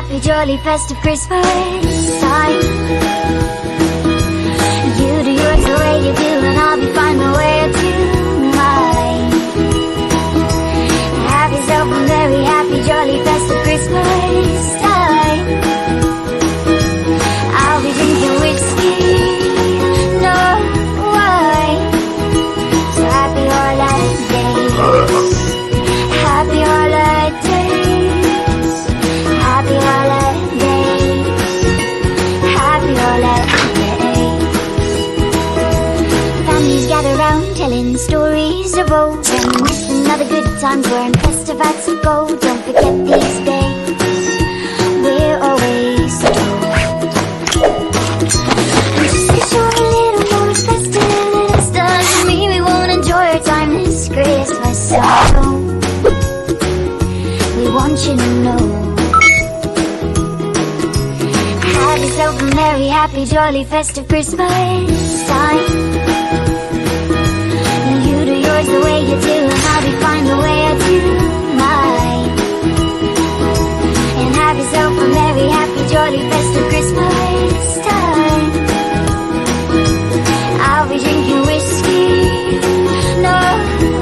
happy, jolly, festive Christmas time. You do yours the way you do, and I'll be fine the way I do mine. Have yourself a very happy, jolly, festive Christmas time. I'll be drinking whiskey, no wine. So happy holidays, happy holidays, happy holidays, happy holidays. Families gather round telling stories of old, reminiscing other good times wearing festive hats of gold. Don't forget these days, we're always told. And just to show a little more festive, doesn't mean we won't enjoy our time this Christmas. So we want you to know, have yourself a merry, happy, jolly, festive Christmas time. You do yours the way you do, and I'll be fine the way I do mine. And have yourself a merry, happy, jolly, festive Christmas time. I'll be drinking whiskey, no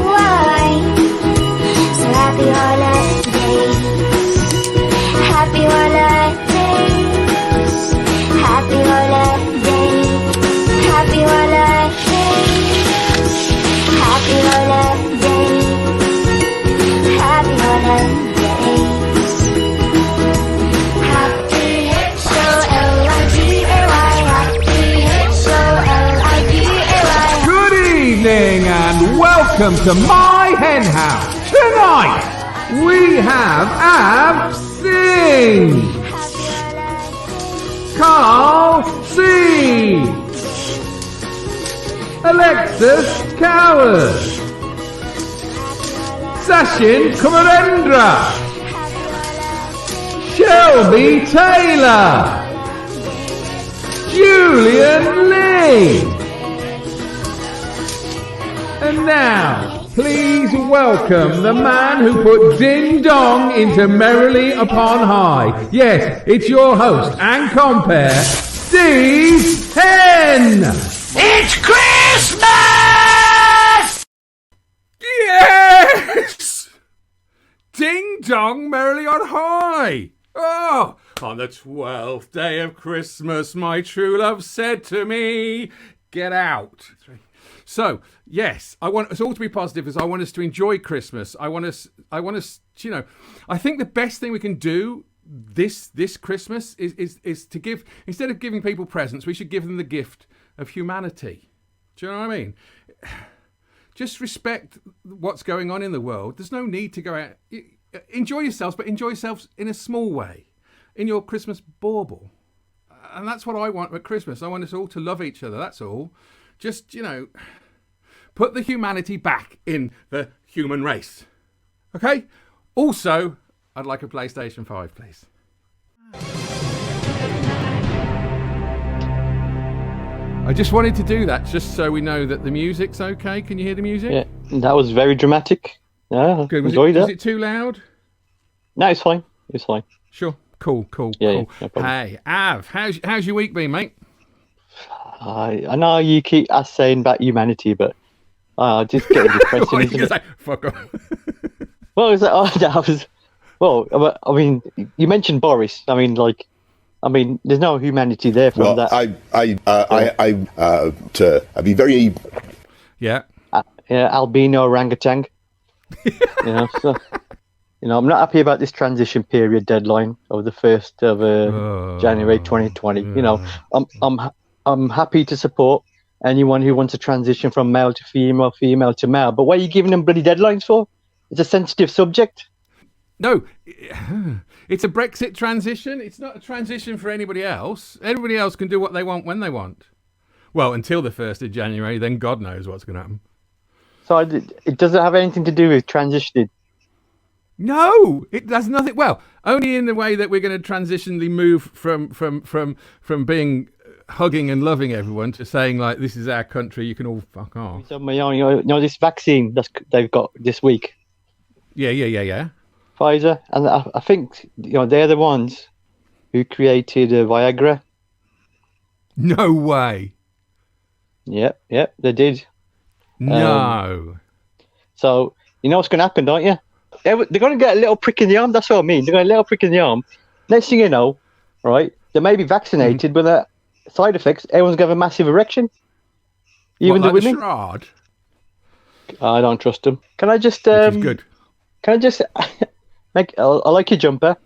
wine. So happy holidays, happy holidays, happy holidays, happy holidays, happy holidays, happy holidays. Happy H-O-L-I-D-A-Y, happy H-O-L-I-D-A-Y. Good evening and welcome to my hen house. Tonight we have Ab Sing, Carl C, Alexis Coward, Sachin Kumarendra, Shelby Taylor, Julian Lee. And now, please welcome the man who put Ding Dong into Merrily Upon High. Yes, it's your host and compere, Steve Henn. It's Christmas! Yes! Ding Dong Merrily on High. Oh, on the 12th day of Christmas, my true love said to me, get out. So, yes, I want us all to be positive, as I want us to enjoy Christmas. I want us, you know, I think the best thing we can do this Christmas is to give, instead of giving people presents, we should give them the gift of humanity. Do you know what I mean? Just respect what's going on in the world. There's no need to go out. Enjoy yourselves, but enjoy yourselves in a small way, in your Christmas bauble. And that's what I want at Christmas. I want us all to love each other, that's all. Just, you know, put the humanity back in the human race. Okay? Also, I'd like a PlayStation 5, please. I just wanted to do that just so we know that the music's okay. Can you hear the music? Yeah, that was very dramatic. Yeah, good. Enjoyed that. Was it too loud? No, it's fine. It's fine. Sure. Cool. Yeah, no problem. Hey, Av, how's your week been, mate? I know you keep saying about humanity, but just getting depressing. What are you gonna say? Fuck off. Well, I mean, you mentioned Boris. I mean, there's no humanity there from that. I'd be very... Yeah, albino orangutan. So, I'm not happy about this transition period deadline of the 1st of January 2020. I'm happy to support anyone who wants to transition from male to female, female to male. But what are you giving them bloody deadlines for? It's a sensitive subject. No, it's a Brexit transition. It's not a transition for anybody else. Everybody else can do what they want when they want. Well, until the 1st of January, then God knows what's going to happen. So it doesn't have anything to do with transitioning. No, it does nothing. Well, only in the way that we're going to transitionally move from being hugging and loving everyone to saying, like, this is our country, you can all fuck off. So, this vaccine they've got this week. Yeah. Pfizer, and I think they're the ones who created Viagra. No way. Yep, they did. No. So, you know what's going to happen, don't you? They're going to get a little prick in the arm. That's what I mean. They're going to get a little prick in the arm. Next thing you know, right, they may be vaccinated, but the side effects, everyone's going to have a massive erection. Even What, the like women. charade? I don't trust them. Can I just... Which is good. Can I just... I like your jumper.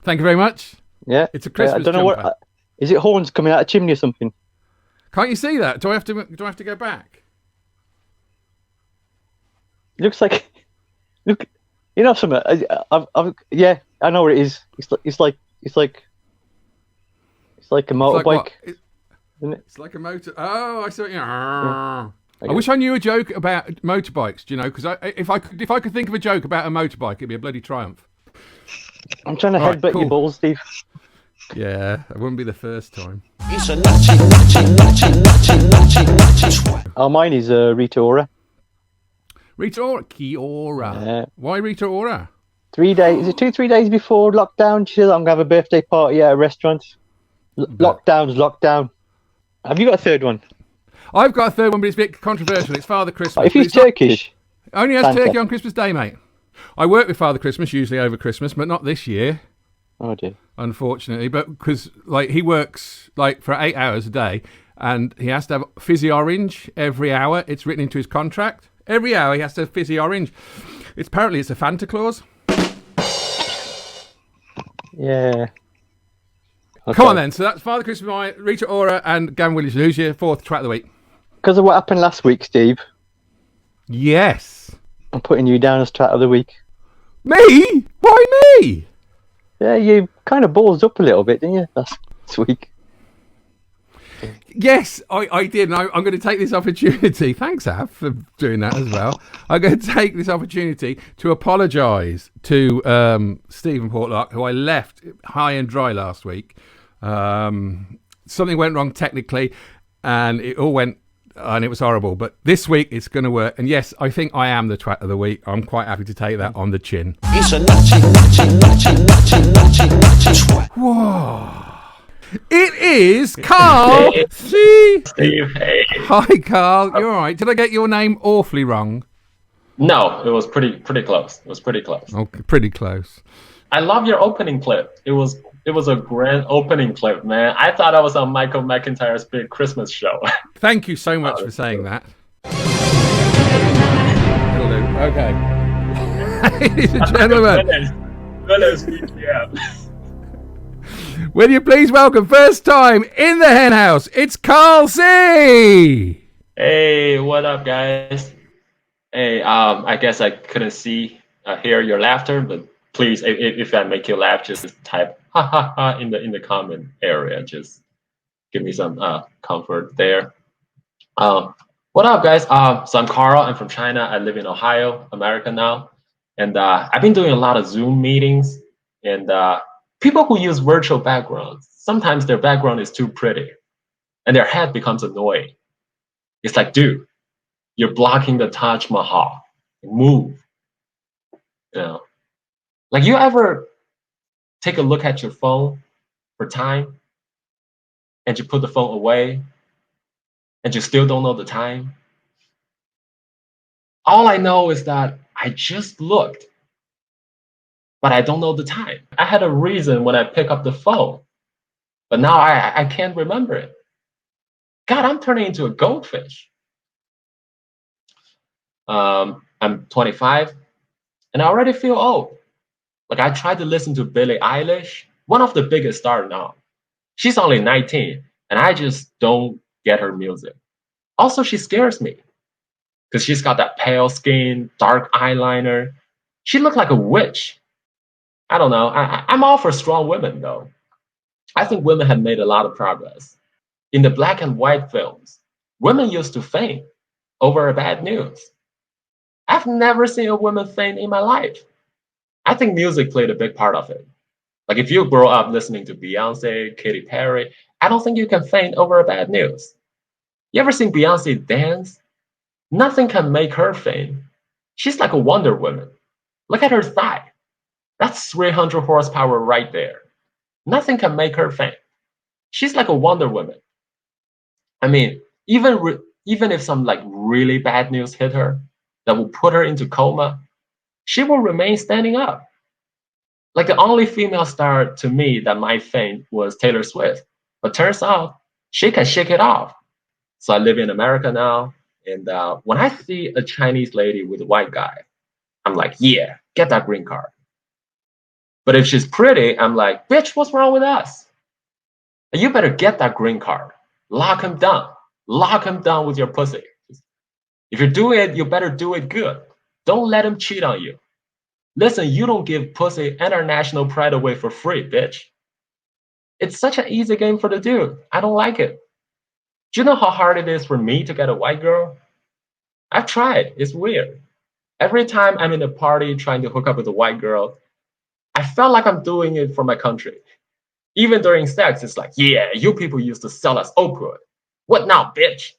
Thank you very much. Yeah. It's a Christmas I don't know jumper. what... is it horns coming out of a chimney or something? Can't you see that? Do I have to go back? It looks like... Look... You know something? Yeah, I know what it is. It's like a motorbike. Isn't it? It's like a motor. Oh, I see what you. Yeah. I wish I knew a joke about motorbikes. Do you know? Because if I could think of a joke about a motorbike, it'd be a bloody triumph. I'm trying to headbutt your balls, Steve. Yeah, it wouldn't be the first time. Oh, mine is Rita Ora. Rita Ora, Kiora. Yeah. Why Rita Ora? 3 days. Is it 3 days before lockdown? She said I'm gonna have a birthday party at a restaurant. Lockdown. Have you got a third one? I've got a third one, but it's a bit controversial. It's Father Christmas. If he's Turkish, only has Santa. turkey on Christmas Day, mate. I work with Father Christmas usually over Christmas, but not this year. Oh dear. Unfortunately, but because he works for 8 hours a day, and he has to have fizzy orange every hour. It's written into his contract. Every hour he has to have fizzy orange. Apparently it's a Fanta clause. Yeah. Okay. Come on then. So that's Father Christmas, Rita Ora, and Gavin Williams. Who's your fourth track of the week? Because of what happened last week, Steve, Yes. I'm putting you down as track of the week. Me? Why me? Yeah, you kind of balls up a little bit, didn't you, last week? Yes, I did. And I'm going to take this opportunity. Thanks, Av, for doing that as well. I'm going to take this opportunity to apologise to Stephen Portlock, who I left high and dry last week. Something went wrong technically, and it all went, and it was horrible. But this week it's going to work. And yes, I think I am the twat of the week. I'm quite happy to take that on the chin. Whoa. It is Carl. See? Steve, hey. Hi, Carl. You all right? Did I get your name awfully wrong? No, it was pretty close. It was pretty close. Okay, pretty close. I love your opening clip. It was a grand opening clip, man. I thought I was on Michael McIntyre's big Christmas show. Thank you so much for saying that. Okay. Ladies and gentlemen, Goodness, BPM. will you please welcome, first time in the hen house, it's Carl C. Hey, what up, guys? Hey, I guess I couldn't hear your laughter, but please, if I make you laugh, just type ha ha ha in the comment area. Just give me some comfort there. What up, guys? So I'm Carl. I'm from China. I live in Ohio, America now, and I've been doing a lot of Zoom meetings. And people who use virtual backgrounds, sometimes their background is too pretty, and their head becomes annoying. It's like, dude, you're blocking the Taj Mahal. Move. You know, like, you ever take a look at your phone for time, and you put the phone away, and you still don't know the time? All I know is that I just looked, but I don't know the time. I had a reason when I pick up the phone, but now I can't remember it. God, I'm turning into a goldfish. I'm 25, and I already feel old. Like, I tried to listen to Billie Eilish, one of the biggest stars now. She's only 19, and I just don't get her music. Also, she scares me because she's got that pale skin, dark eyeliner. She looked like a witch. I don't know. I'm all for strong women, though. I think women have made a lot of progress. In the black and white films, women used to faint over a bad news. I've never seen a woman faint in my life. I think music played a big part of it. Like, if you grow up listening to Beyonce, Katy Perry, I don't think you can faint over a bad news. You ever seen Beyonce dance? Nothing can make her faint. She's like a Wonder Woman. Look at her thigh. That's 300 horsepower right there. Nothing can make her faint. She's like a Wonder Woman. I mean, even if some like really bad news hit her that will put her into coma, she will remain standing up. Like the only female star to me that might faint was Taylor Swift, but turns out she can shake it off. So I live in America now, and when I see a Chinese lady with a white guy, I'm like, yeah, get that green card. But if she's pretty, I'm like, bitch, what's wrong with us? You better get that green card. Lock him down. Lock him down with your pussy. If you're doing it, you better do it good. Don't let him cheat on you. Listen, you don't give pussy and our national pride away for free, bitch. It's such an easy game for the dude. I don't like it. Do you know how hard it is for me to get a white girl? I've tried. It's weird. Every time I'm in a party trying to hook up with a white girl, I felt like I'm doing it for my country. Even during sex, it's like, yeah, you people used to sell us Oprah. What now, bitch?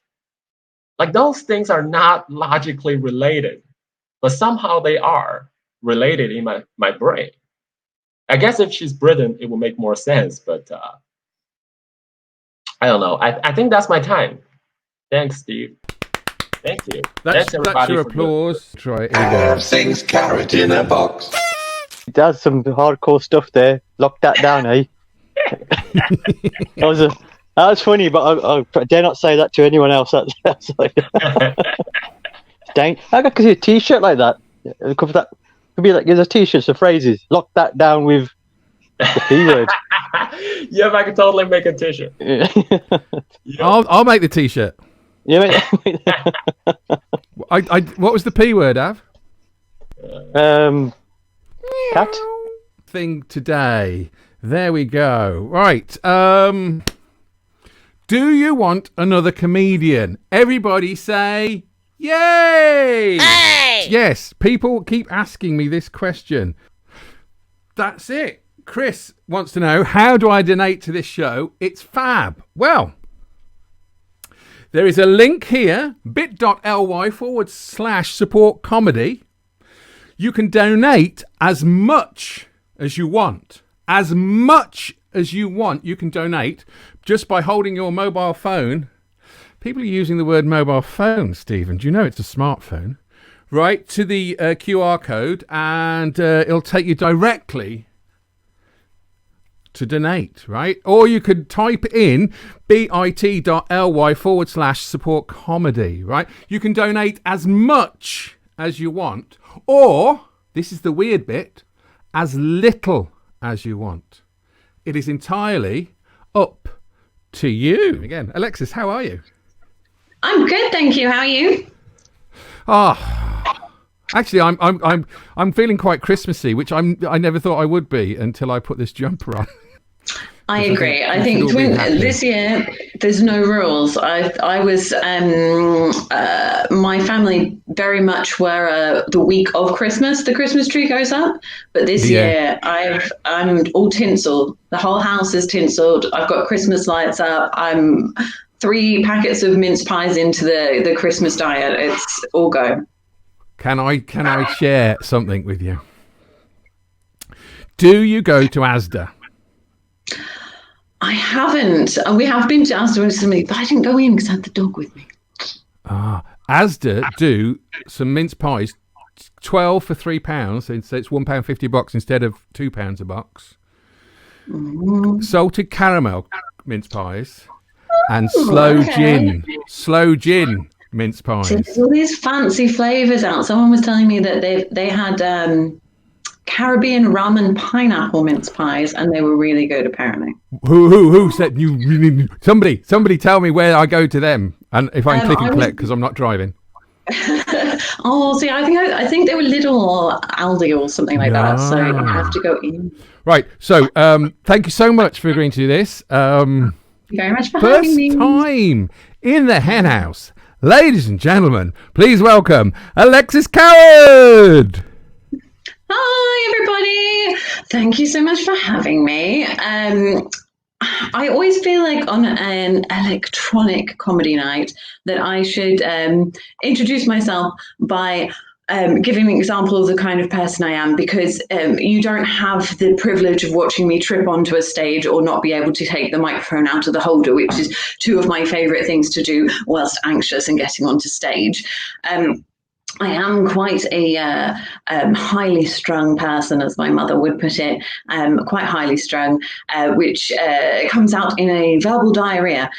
Like those things are not logically related, but somehow they are related in my brain. I guess if she's Britain, it will make more sense, but I don't know. I think that's my time. Thanks, Steve. Thank you. Thanks, everybody. That's your applause. Try it again. Everything's carrot in a box. He does some hardcore stuff there. Lock that down, eh? That was funny, but I dare not say that to anyone else. That's like, dang, I could see a T-shirt like that. It could be like there's a T-shirt, so phrases. Lock that down with the P word. Yeah, I could totally make a T-shirt. Yeah. I'll make the T-shirt. Yeah, What was the P word, Av? Cat. Thing today. There we go. Right. Do you want another comedian? Everybody say yay! Hey! Yes, people keep asking me this question. That's it. Chris wants to know, how do I donate to this show? It's fab. Well, there is a link here, bit.ly/support comedy. You can donate as much as you want. As much as you want, you can donate just by holding your mobile phone. People are using the word mobile phone, Stephen. Do you know it's a smartphone? Right, to the QR code, and it'll take you directly to donate, right? Or you could type in bit.ly/support comedy, right? You can donate as much as you want, or, this is the weird bit, as little as you want. It is entirely up to you. Again, Alexis, how are you? I'm good, thank you. How are you? Actually, I'm feeling quite Christmassy, which I never thought I would be until I put this jumper on. I agree. I think this year there's no rules. I was my family very much were the week of Christmas. The Christmas tree goes up, but this year I'm all tinselled. The whole house is tinselled. I've got Christmas lights up. I'm 3 packets of mince pies into the Christmas diet. It's all go. Can I share something with you? Do you go to Asda? I haven't. We have been to Asda recently, but I didn't go in because I had the dog with me. Asda do some mince pies, 12 for £3. So it's £1.50 instead of £2 a box. Salted caramel mince pies and slow gin mince pies. So there's all these fancy flavors out. Someone was telling me that they had Caribbean rum and pineapple mince pies, and they were really good. Apparently, who said you? Really, somebody tell me where I go to them, and if I can click and collect because I'm not driving. Oh, see, I think they were Lidl or Aldi or something like that. So you have to go in. Right. So, thank you so much for agreeing to do this. Thank you very much for having me. First time in the hen house, ladies and gentlemen. Please welcome Alexis Coward. Hi, everybody. Thank you so much for having me. I always feel like on an electronic comedy night that I should introduce myself by giving an example of the kind of person I am, because you don't have the privilege of watching me trip onto a stage or not be able to take the microphone out of the holder, which is two of my favourite things to do whilst anxious and getting onto stage. I am quite a highly strung person, as my mother would put it, quite highly strung, which comes out in a verbal diarrhea.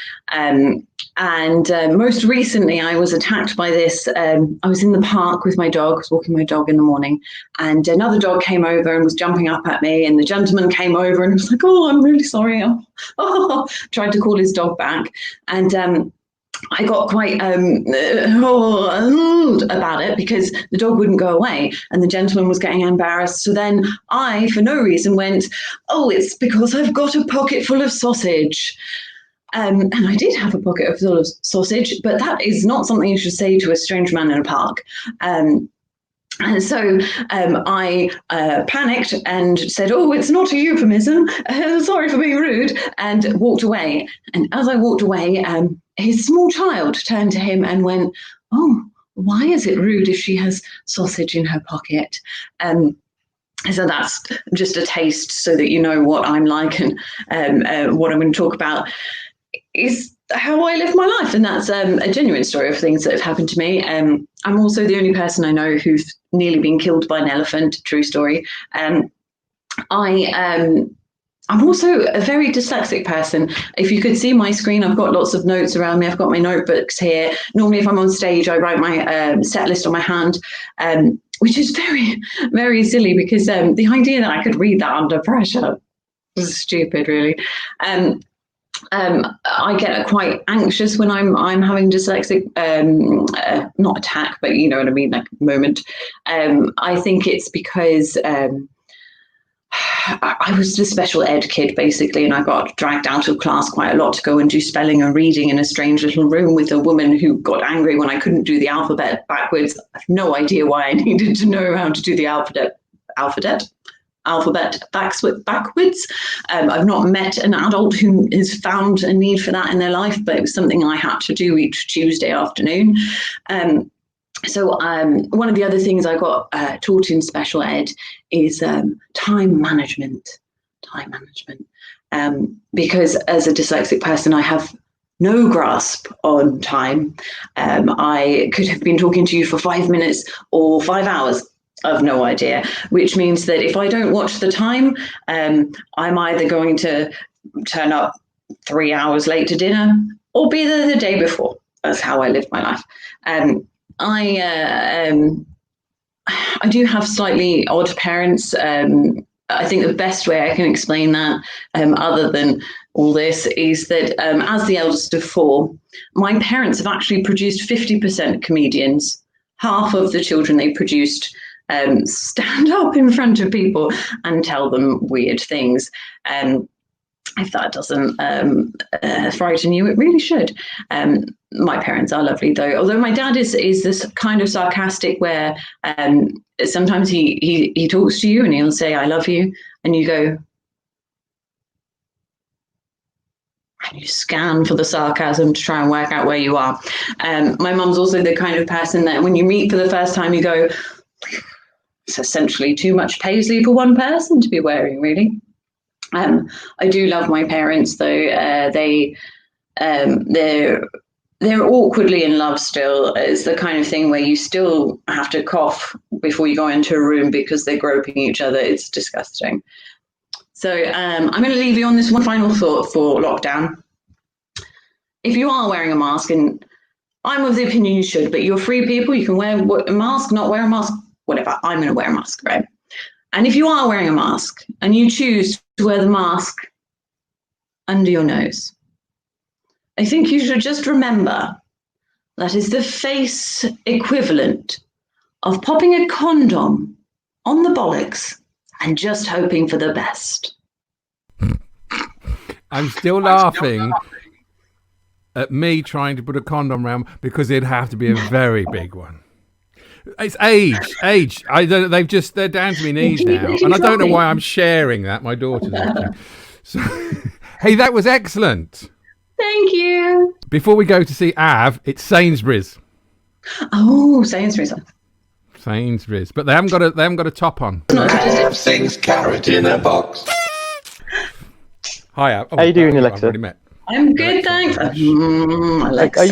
And most recently, I was attacked by this. I was in the park with my dog, I was walking my dog in the morning, and another dog came over and was jumping up at me. And the gentleman came over and was like, "Oh, I'm really sorry." Tried to call his dog back. And I got quite about it because the dog wouldn't go away and the gentleman was getting embarrassed. So then I, for no reason, went, "Oh, it's because I've got a pocket full of sausage." And I did have a pocket full of sausage, but that is not something you should say to a strange man in a park. And so I panicked and said, "Oh, it's not a euphemism. Sorry for being rude," and walked away. And as I walked away, his small child turned to him and went, "Oh, why is it rude if she has sausage in her pocket?" So that's just a taste so that you know what I'm like and what I'm going to talk about is how I live my life. And that's a genuine story of things that have happened to me. I'm also the only person I know who's nearly been killed by an elephant. True story. I'm also a very dyslexic person. If you could see my screen, I've got lots of notes around me. I've got my notebooks here. Normally, if I'm on stage, I write my set list on my hand, which is very, very silly because the idea that I could read that under pressure was stupid, really. I get quite anxious when I'm having dyslexic, not attack, but you know what I mean, like moment. I think it's because I was a special ed kid, basically, and I got dragged out of class quite a lot to go and do spelling and reading in a strange little room with a woman who got angry when I couldn't do the alphabet backwards. I have no idea why I needed to know how to do the alphabet backwards. I've not met an adult who has found a need for that in their life, but it was something I had to do each Tuesday afternoon. So one of the other things I got taught in special ed is time management. Because as a dyslexic person, I have no grasp on time. I could have been talking to you for 5 minutes or 5 hours. I've no idea, which means that if I don't watch the time, I'm either going to turn up 3 hours late to dinner or be there the day before. That's how I live my life. I do have slightly odd parents. I think the best way I can explain that, other than all this, is that as the eldest of four, my parents have actually produced 50% comedians. Half of the children they produced stand up in front of people and tell them weird things. If that doesn't frighten you, it really should. My parents are lovely, though. Although my dad is this kind of sarcastic where sometimes he talks to you and he'll say, "I love you," and you go, and you scan for the sarcasm to try and work out where you are. My mum's also the kind of person that when you meet for the first time, you go, "It's essentially too much paisley for one person to be wearing, really." I do love my parents, though. They're awkwardly in love still. It's the kind of thing where you still have to cough before you go into a room because they're groping each other. It's disgusting. So I'm going to leave you on this one final thought for lockdown. If you are wearing a mask, and I'm of the opinion you should, but you're free people, you can wear a mask, not wear a mask, whatever. I'm going to wear a mask, right? And if you are wearing a mask and you choose to wear the mask under your nose, I think you should just remember that is the face equivalent of popping a condom on the bollocks and just hoping for the best. I'm still laughing at me trying to put a condom around because it'd have to be a very big one. It's age. They're down to my knees now, and I don't know why I'm sharing that. My daughter's watching. So, hey, that was excellent. Thank you. Before we go to see Av, it's Sainsbury's. Oh, Sainsbury's. Sainsbury's, but they haven't got a top on. All things carrot in a box. Hi, how you doing, Alexa? I'm good, thanks. Alexa.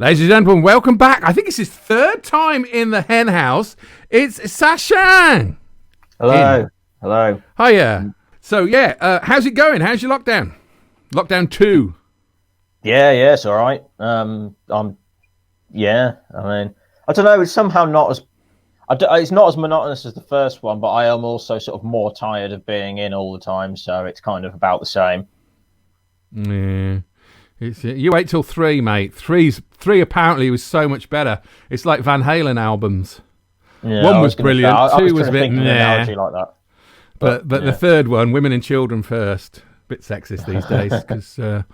Ladies and gentlemen, welcome back. I think it's his third time in the hen house. It's Sasha. Hello. Hello. Hiya. So, how's it going? How's your lockdown? Lockdown 2. Yeah, it's all right. I mean, I don't know. It's somehow not as... it's not as monotonous as the first one, but I am also sort of more tired of being in all the time, so it's kind of about the same. Yeah. You wait till 3, mate. 3 apparently was so much better. It's like Van Halen albums. Yeah, 1 was brilliant, 2 was a bit an analogy like that. But the third one, women and children first. Bit sexist these days, because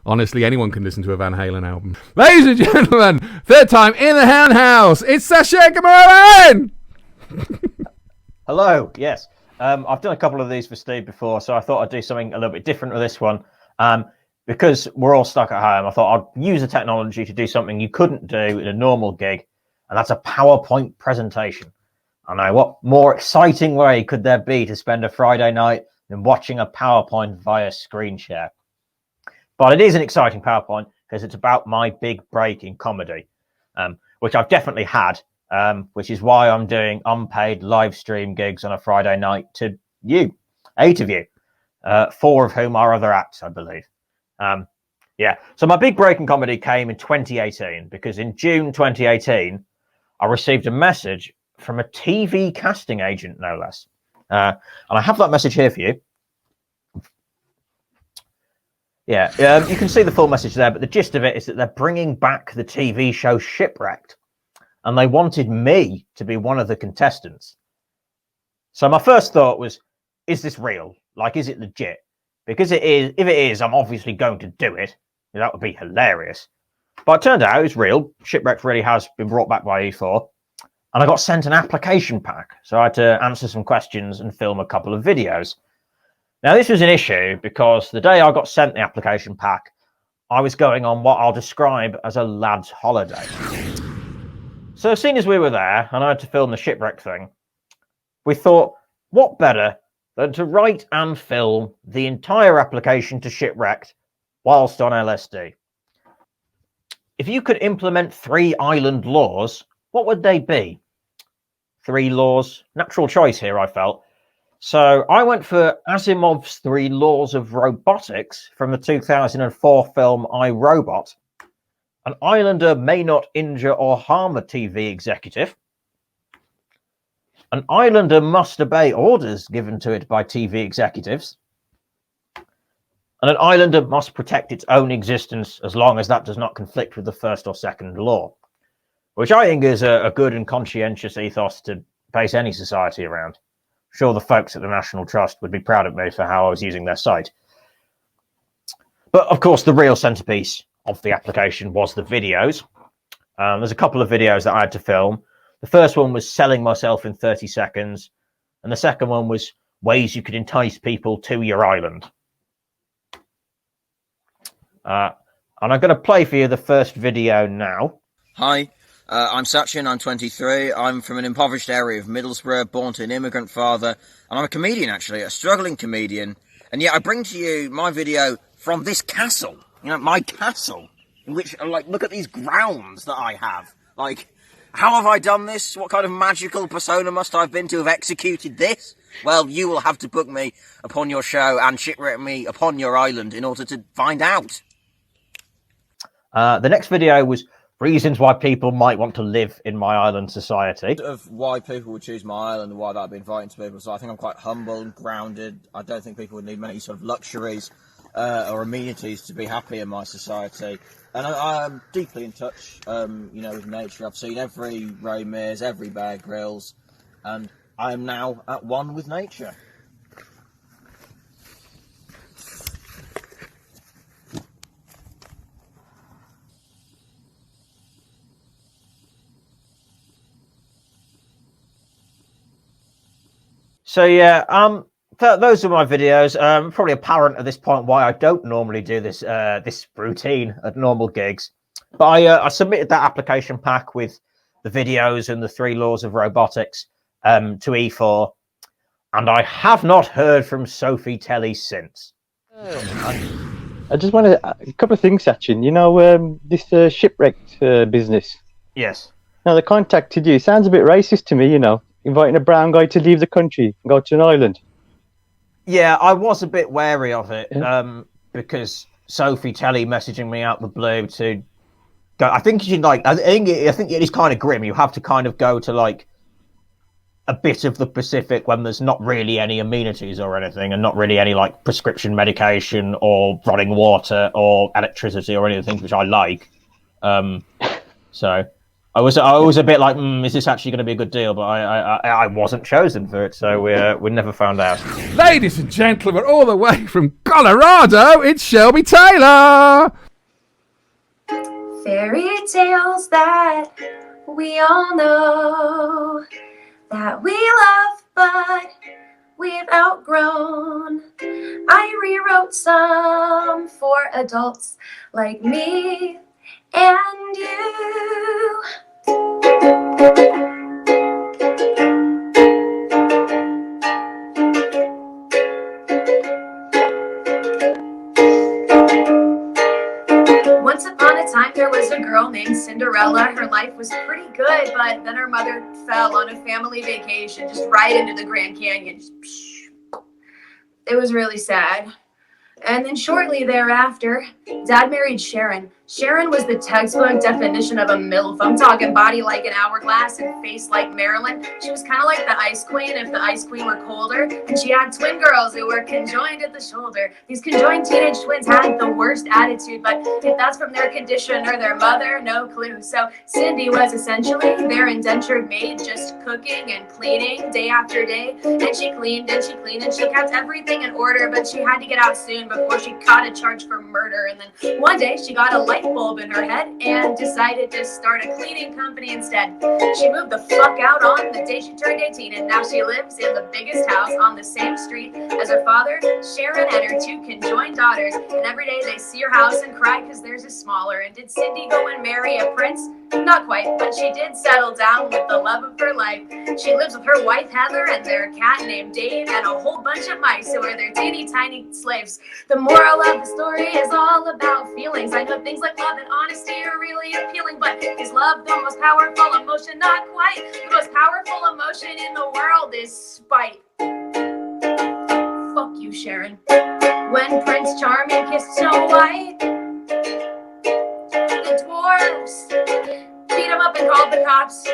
honestly, anyone can listen to a Van Halen album. Ladies and gentlemen, third time in the hen house. It's Sasha. Come on! Hello. Yes. I've done a couple of these for Steve before, so I thought I'd do something a little bit different with this one. Because we're all stuck at home, I thought I'd use the technology to do something you couldn't do in a normal gig, and that's a PowerPoint presentation. I know, what more exciting way could there be to spend a Friday night than watching a PowerPoint via screen share? But it is an exciting PowerPoint because it's about my big break in comedy, which I've definitely had, which is why I'm doing unpaid live stream gigs on a Friday night to you, 8 of you, 4 of whom are other acts, I believe. So my big break in comedy came in 2018 because in June 2018, I received a message from a TV casting agent, no less. And I have that message here for you. Yeah, you can see the full message there, but the gist of it is that they're bringing back the TV show Shipwrecked, and they wanted me to be one of the contestants. So my first thought was, is this real? Like, is it legit? Because it is. If it is, I'm obviously going to do it. That would be hilarious. But it turned out it was real. Shipwrecked really has been brought back by E4. And I got sent an application pack. So I had to answer some questions and film a couple of videos. Now, this was an issue because the day I got sent the application pack, I was going on what I'll describe as a lad's holiday. So as soon as we were there and I had to film the Shipwreck thing, we thought, what better than to write and film the entire application to Shipwrecked whilst on LSD. If you could implement 3 island laws, what would they be? 3 laws, natural choice here, I felt. So I went for Asimov's 3 laws of robotics from the 2004 film I, Robot. An islander may not injure or harm a TV executive. An islander must obey orders given to it by TV executives. And an islander must protect its own existence as long as that does not conflict with the first or second law, which I think is a good and conscientious ethos to base any society around. I'm sure the folks at the National Trust would be proud of me for how I was using their site. But of course, the real centerpiece of the application was the videos. There's a couple of videos that I had to film. The first one was selling myself in 30 seconds. And the second one was ways you could entice people to your island. And I'm going to play for you the first video now. Hi, I'm Sachin, I'm 23. I'm from an impoverished area of Middlesbrough, born to an immigrant father. And I'm a comedian, actually, a struggling comedian. And yet I bring to you my video from this castle. You know, my castle. In which, like, look at these grounds that I have. Like, how have I done this? What kind of magical persona must I have been to have executed this? Well, you will have to book me upon your show and shipwreck me upon your island in order to find out. The next video was reasons why people might want to live in my island society. Of why people would choose my island and why that I'd be inviting to people. So I think I'm quite humble and grounded. I don't think people would need many sort of luxuries or amenities to be happy in my society. And I'm deeply in touch, you know, with nature. I've seen every Ray Mears, every Bear Grylls, and I am now at one with nature. So yeah, those are my videos. Probably apparent at this point why I don't normally do this this routine at normal gigs. But I submitted that application pack with the videos and the 3 laws of robotics to E4, and I have not heard from Sophie Telly since. I just want a couple of things, Sachin. You know, this shipwrecked business. Yes. Now, they contacted you. Sounds a bit racist to me, you know, inviting a brown guy to leave the country and go to an island. Yeah, I was a bit wary of it Yeah. because Sophie Telly messaging me out the blue to go. I think I think it is kind of grim. You have to kind of go to like a bit of the Pacific when there's not really any amenities or anything, and not really any like prescription medication or running water or electricity or anything which I like. So I was a bit like, is this actually going to be a good deal? But I wasn't chosen for it, so we never found out. Ladies and gentlemen, all the way from Colorado, it's Shelby Taylor. Fairy tales that we all know, that we love but we've outgrown. I rewrote some for adults like me and you. Once upon a time, there was a girl named Cinderella. Her life was pretty good, but then her mother fell on a family vacation, just right into the Grand Canyon. It was really sad. And then shortly thereafter, Dad married Sharon. Sharon was the textbook definition of a MILF. I'm talking body like an hourglass and face like Marilyn. She was kind of like the Ice Queen if the Ice Queen were colder. And she had twin girls who were conjoined at the shoulder. These conjoined teenage twins had the worst attitude, but if that's from their condition or their mother, no clue. So Cindy was essentially their indentured maid, just cooking and cleaning day after day. And she cleaned and she cleaned and she kept everything in order, but she had to get out soon before she caught a charge for murder. And then one day she got a light bulb in her head and decided to start a cleaning company instead. She moved the fuck out on the day she turned 18, and now she lives in the biggest house on the same street as her father, Sharon, and her 2 conjoined daughters. And every day they see her house and cry because theirs is smaller. And did Cindy go and marry a prince? Not quite, but she did settle down with the love of her life. She lives with her wife Heather and their cat named Dave and a whole bunch of mice who are their teeny tiny slaves. The moral of the story is all about feelings. I know things like love and honesty are really appealing, but is love the most powerful emotion? Not quite. The most powerful emotion in the world is spite. Fuck you, Sharon. When Prince Charming kissed Snow White, the dwarves beat him up and called the cops.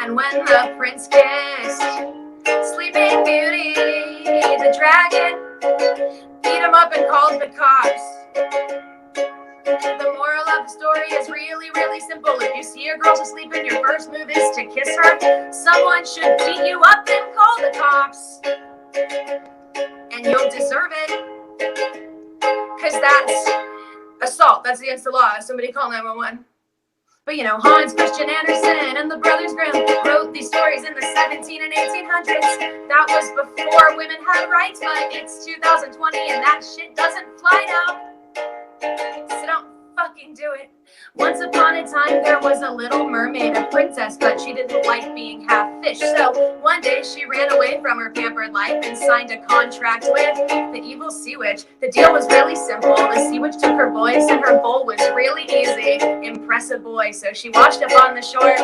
And when the prince kissed Sleeping Beauty, the dragon beat him up and called the cops. The moral of the story is really, really simple. If you see a girl asleep and your first move is to kiss her, someone should beat you up and call the cops. And you'll deserve it. Because that's assault. That's against the law. Somebody call 911. But you know, Hans Christian Andersen and the Brothers Grimm wrote these stories in the 17 and 1800s. That was before women had rights, but it's 2020 and that shit doesn't fly now. So don't fucking do it. Once upon a time, there was a little mermaid, a princess, but she didn't like being half fish. So one day she ran away from her pampered life and signed a contract with the evil sea witch. The deal was really simple. The sea witch took her boys and her bowl was really easy. Impress a boy. So she washed up on the shore,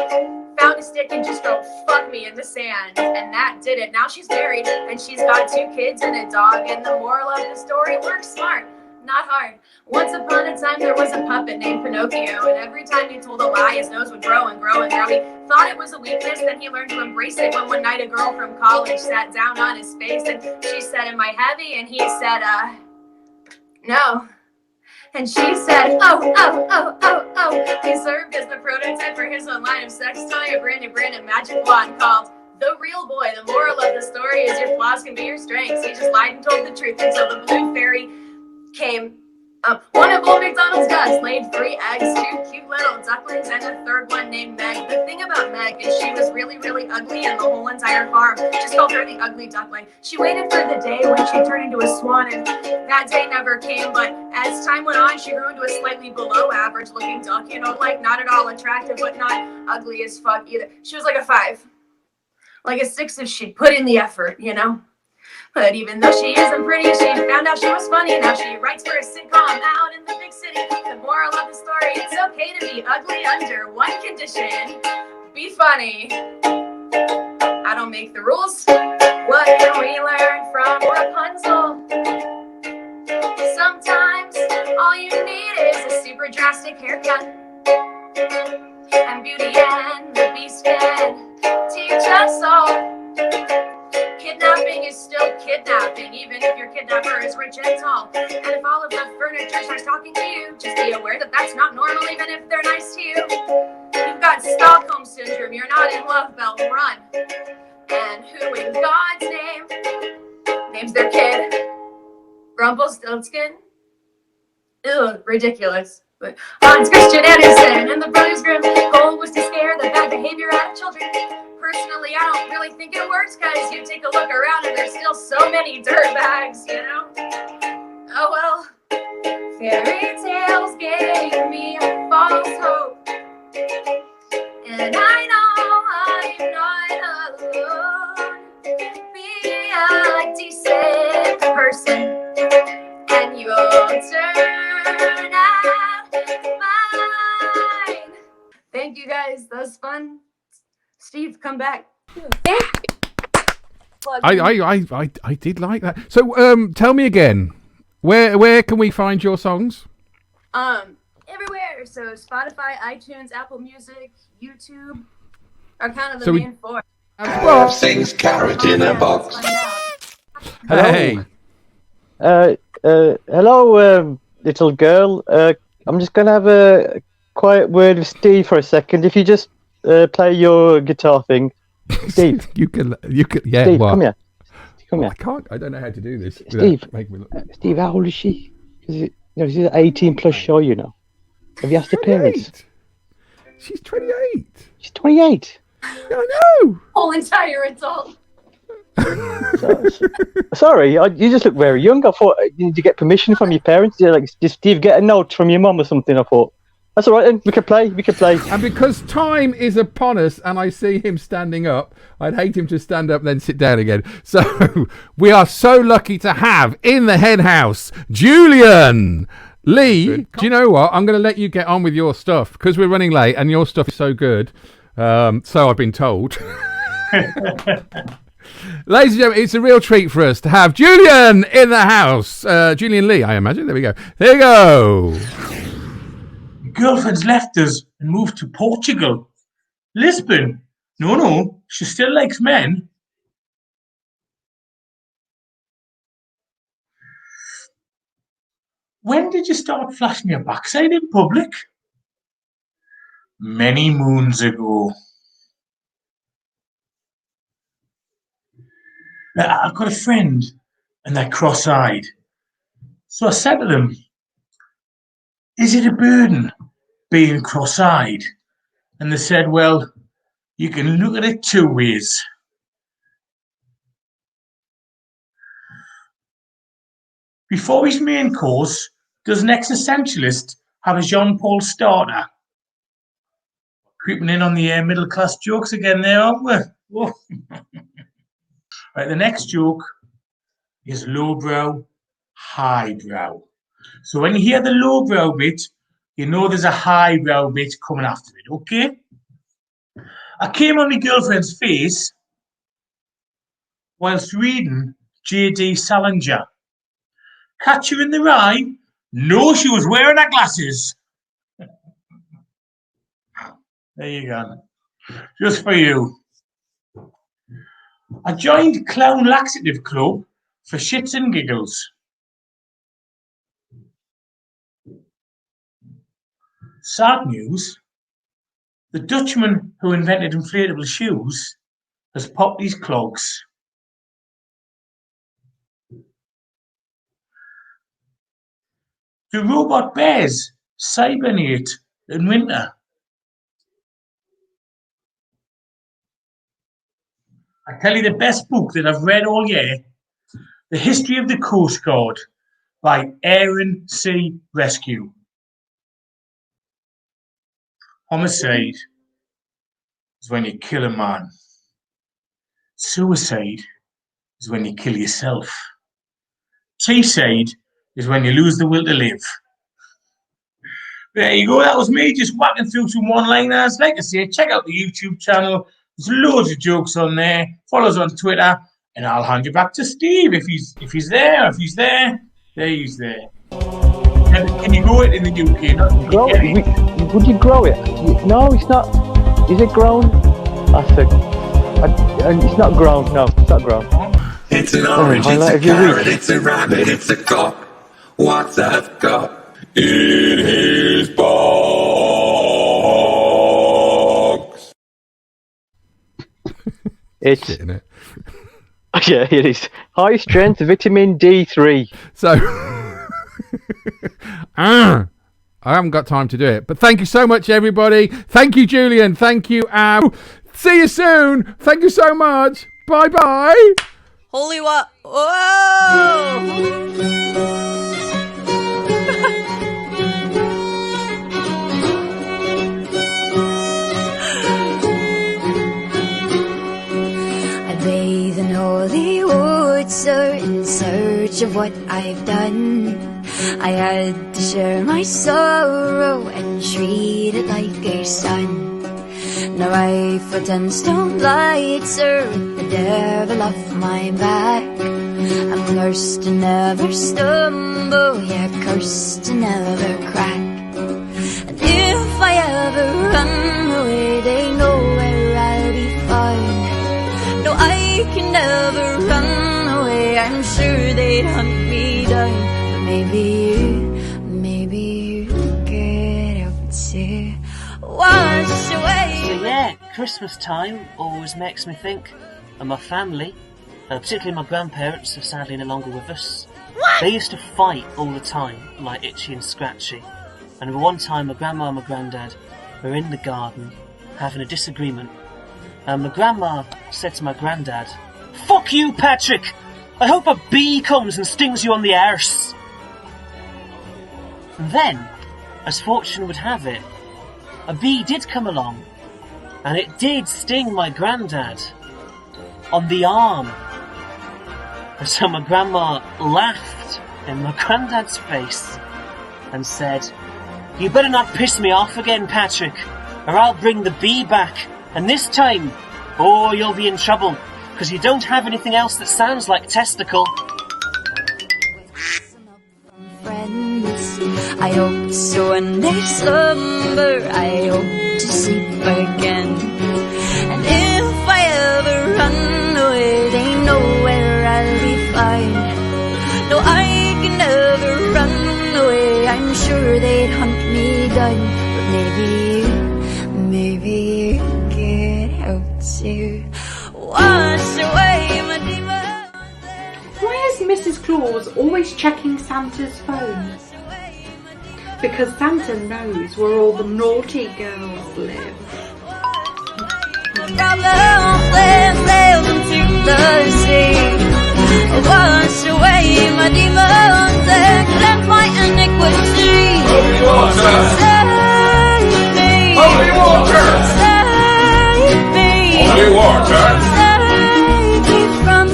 found a stick and just wrote "fuck me" in the sand, and that did it. Now she's married and she's got 2 kids and a dog, and the moral of the story: work smart, not hard. Once upon a time, there was a puppet named Pinocchio, and every time he told a lie, his nose would grow and grow and grow. He thought it was a weakness, then he learned to embrace it. When one night a girl from college sat down on his face, and she said, "Am I heavy?" And he said, no. And she said, oh, oh, oh, oh, oh. He served as the prototype for his own line of sex toy, a brand new magic wand called The Real Boy. The moral of the story is your flaws can be your strengths. He just lied and told the truth until the blue fairy came One of old McDonald's ducks laid 3 eggs, 2 cute little ducklings, and a third one named Meg. The thing about Meg is she was really, really ugly, and the whole entire farm just called her the ugly duckling. She waited for the day when she'd turn into a swan, and that day never came. But as time went on, she grew into a slightly below average looking duck, you know, like not at all attractive, but not ugly as fuck either. She was like a 5. Like a 6 if she'd put in the effort, you know? But even though she isn't pretty, she found out she was funny. Now she writes for a sitcom out in the big city. The moral of the story, it's okay to be ugly under one condition: be funny. I don't make the rules. What can we learn from Rapunzel? Sometimes all you need is a super drastic haircut. And Beauty and the Beast can teach us all. Kidnapping is still kidnapping, even if your kidnapper is rich and tall. And if all of the furniture starts talking to you, just be aware that that's not normal, even if they're nice to you. You've got Stockholm Syndrome, you're not in love, Belle, run. And who in God's name names their kid Rumpelstiltskin? Ew, ridiculous. But Hans Christian Andersen and the Brothers Grimm goal was to scare the bad behavior out of children. Personally, I don't really think it works, because you take a look around and there's still so many dirtbags, you know? Oh well, fairy tales gave me a false hope, and I know I'm not alone. Be a decent person, and you'll turn out fine. Thank you guys, that was fun. Steve, come back. I did like that. So, tell me again, where can we find your songs? Everywhere. So Spotify, iTunes, Apple Music, YouTube are kind of the main 4. Carrot sings carrot in a box. Hey. Hello, little girl. I'm just gonna have a quiet word with Steve for a second. If you just play your guitar thing, Steve. you can. Yeah. Steve, what? come here. Come here. I can't. I don't know how to do this. Steve. Me Steve, how old is she? Is she's an 18 plus show, you know. Have you asked her parents? She's 28. She's 28. I know. Whole entire adult. Sorry, you just look very young. I thought you need to get permission from your parents. You're like, Steve, get a note from your mum or something. I thought. That's all right, then. We can play. And because time is upon us and I see him standing up, I'd hate him to stand up and then sit down again. So we are so lucky to have in the Henn house, Julian. Lee, do you know what? I'm going to let you get on with your stuff because we're running late and your stuff is so good. So I've been told. Ladies and gentlemen, it's a real treat for us to have Julian in the house. Julian Lee, I imagine. There we go. There you go. Girlfriend's left us and moved to Portugal. Lisbon? No, she still likes men. When did you start flashing your backside in public? Many moons ago. I've got a friend and they're cross-eyed. So I said to them, is it a burden being cross-eyed? And they said, well, you can look at it 2 ways. Before his main course, does an existentialist have a Jean-Paul starter? Creeping in on the middle-class jokes again there, aren't we? Whoa. Right, the next joke is lowbrow, highbrow. So when you hear the lowbrow bit, you know there's a highbrow bit coming after it, okay? I came on my girlfriend's face whilst reading J.D. Salinger. Catch her in the rye? No, she was wearing her glasses. There you go. Just for you. I joined Clown Laxative Club for shits and giggles. Sad news. The Dutchman who invented inflatable shoes has popped his clogs. Do robot bears cybernate in winter? I tell you the best book that I've read all year, The History of the Coast Guard by Aaron C. Rescue. Homicide is when you kill a man. Suicide is when you kill yourself. Teesside is when you lose the will to live. There you go, that was me just whacking through some one-liners. Like I say, check out the YouTube channel. There's loads of jokes on there. Follow us on Twitter, and I'll hand you back to Steve if he's there. If he's there, he's there. Can you grow it in the UK? Grow it? Would you grow it? No, it's not. Is it grown? It's not grown. No, it's not grown. It's an orange, it's a carrot, it's a rabbit, it's a cock. What's that got in his box? It's Isn't it? yeah, it is high strength vitamin D3. So, I haven't got time to do it. But thank you so much, everybody. Thank you, Julian. Thank you, Ab. See you soon. Thank you so much. Bye bye. Holy what? Whoa! Bathe in holy water in search of what I've done. I had to share my sorrow and treat it like a son. Now I feel 10 stone lighter with the devil off my back. I'm cursed to never stumble, yeah, cursed to never crack. And if I ever run away, they know where I'll be found. No, I can never run away, I'm sure they'd hunt me down. But maybe you get out to wash away. So yeah, Christmas time always makes me think of my family, particularly my grandparents who are sadly no longer with us. What? They used to fight all the time, like Itchy and Scratchy. And one time my grandma and my granddad were in the garden having a disagreement. And my grandma said to my granddad, "Fuck you, Patrick! I hope a bee comes and stings you on the arse." And then, as fortune would have it, a bee did come along, and it did sting my granddad on the arm. And so my grandma laughed in my granddad's face and said, "You better not piss me off again, Patrick, or I'll bring the bee back. And this time, oh, you'll be in trouble, because you don't have anything else that sounds like testicle." Friends, I hope so when they slumber, I hope to sleep again. And if I ever run away, they know where I'll be found. No, I can never run away, I'm sure they'd hunt me down. But maybe you get out to wash away my demons. Why is Mrs. Claus always checking Santa's phone? Because Santa knows where all the naughty girls live. Wash away my demons and cleanse my iniquity. Holy water! Save me! Holy water! Save me! Holy water! Save me from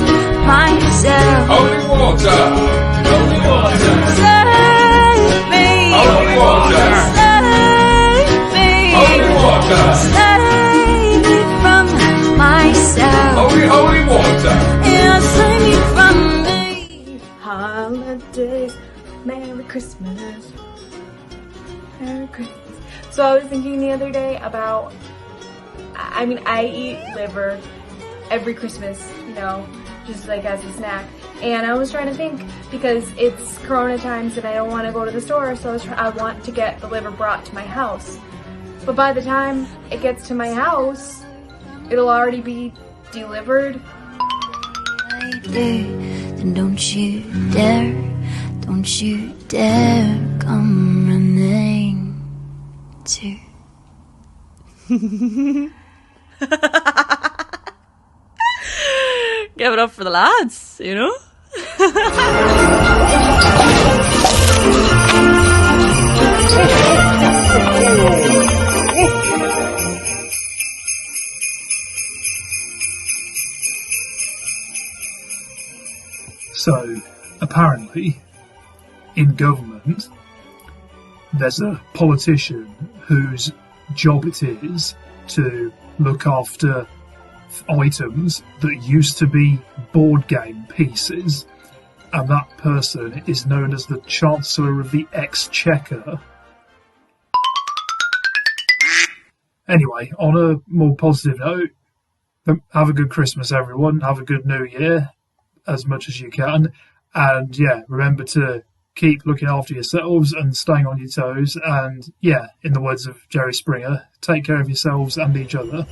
myself. Holy water! Holy water! Save me! Holy water! Save me! Holy water! Save me from myself. Holy water! Yeah, save me from me. Holidays, Merry Christmas, Merry Christmas. So I was thinking the other day about, I eat liver every Christmas, just like as a snack. And I was trying to think, because it's Corona times and I don't want to go to the store, so I want to get the liver brought to my house. But by the time it gets to my house, it'll already be delivered. Then don't you dare Don't you dare come running to. Give it up for the lads, you know? So, apparently, in government, there's a politician whose job it is to look after items that used to be board game pieces, and that person is known as the Chancellor of the Exchequer. Anyway, on a more positive note, have a good Christmas, everyone. Have a good New Year, as much as you can. And yeah, remember to keep looking after yourselves and staying on your toes. And yeah, in the words of Jerry Springer, take care of yourselves and each other.